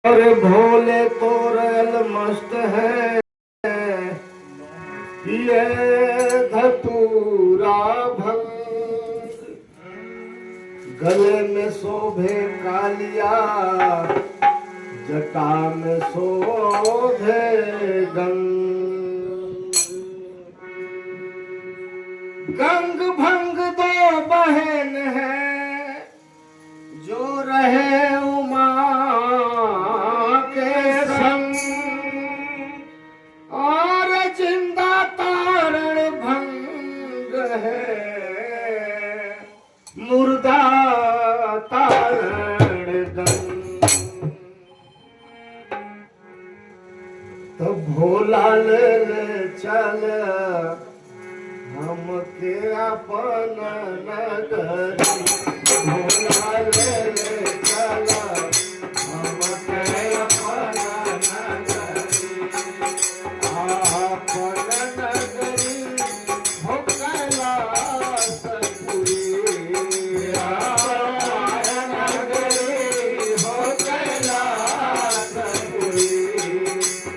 अरे भोले तो रेल मस्त है, ये धतूरा भंग, गले में शोभे कालिया, जटा में शोभे गंग। गंग भंग दो बहन है, जो रहे उमा के संग, और जिंदा तारण भंग है, मुर्दा तारण गंग। तो भोला ले चल हमके अपन नगरी, भोला ले चल हमके अपन नगरी, अपन नगरी हो कैलासपुरी,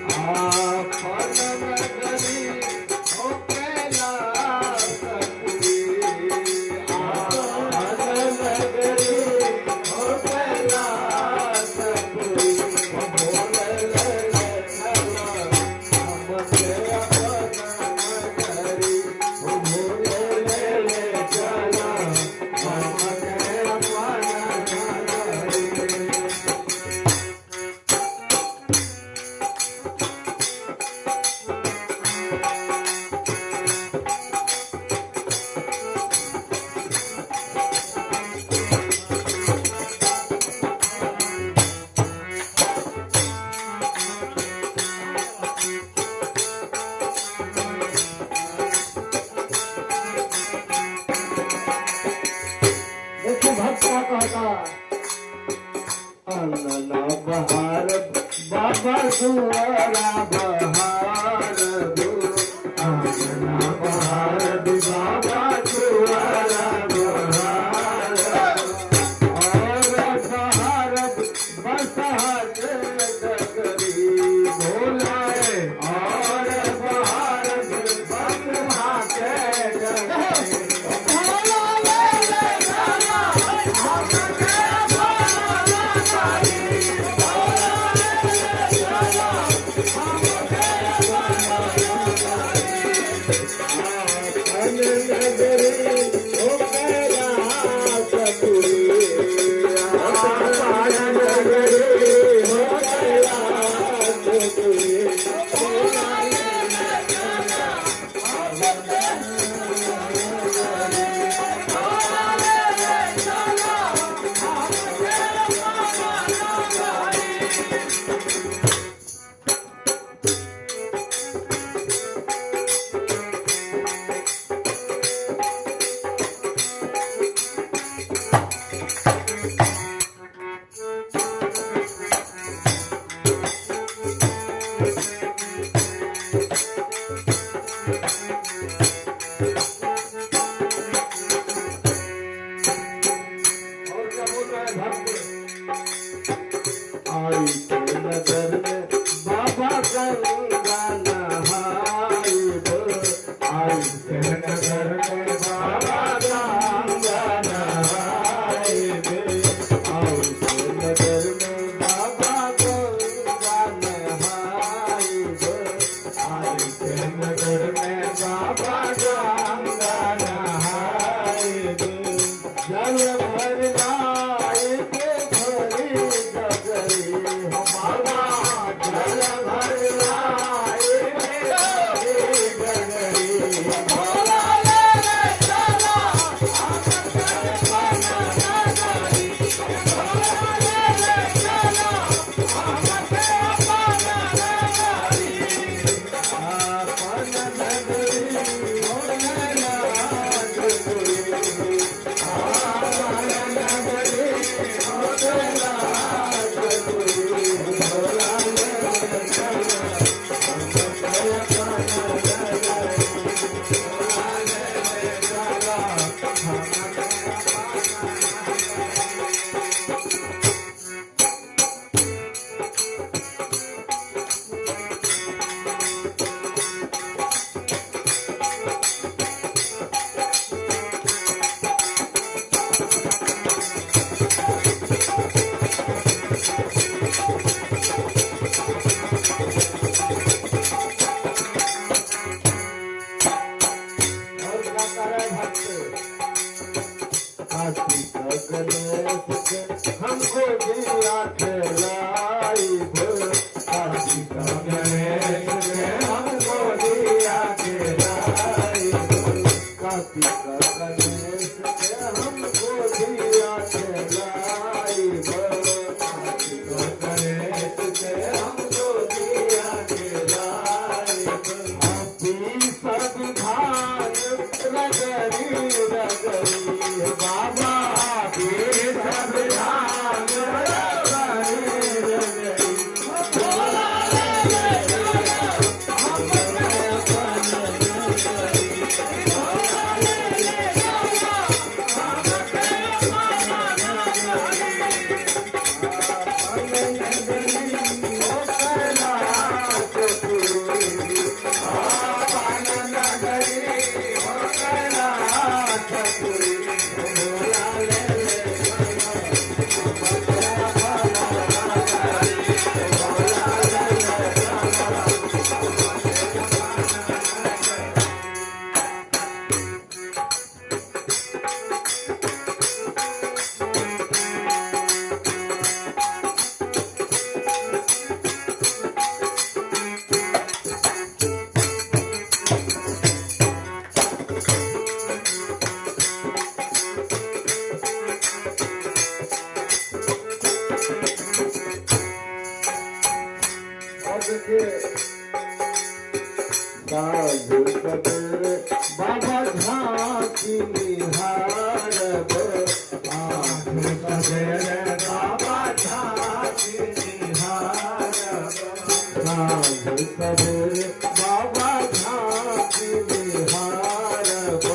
अपन नगरी हो कैलासपुरी, अपन नगरी हो कैलासपुरी, अपन नगरी हो कैलासपुरी। भोले ले चला हमके अपन नगरी, भोले ले चला हमके अपन नगरी। देखो भक्त क्या कहता, अन्ना बहार बाबा सुवाला बहार दो, अन्ना बहार बाबा सुवाला बहार, और बहार बसहार डगरी भोलाए, और बहार बसहार डगरी। आई के नगर में बाबा गंगा नहाइब, आई के नगर में बाबा गंगा नहाइब, आई के नगर में बाबा गंगा नहाइब, आई के नगर में बाबा गंगा नहाइब। जल भर लाए के भरी डगरी, हो बाबा जल भर लाए लाइब कार्तिक गणेश के हम गोदिया के लाइब कार्तिक गणेश के हम गोदिया के लाइब कार्तिक गणेश के हम गोदिया के लाइब अपनी सब धान रगरी रगरी बाबा अपनी सब धान रगरी रगरी साधु सबेरे बाबा झांकी निहारब साधु सबेरे बाबा झांकी निहारब साधु सबेरे बाबा झांकी निहारब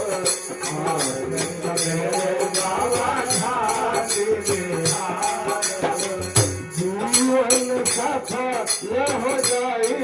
साधु सबेरे बाबा झांकी निहारब जीवन सफल हो जाए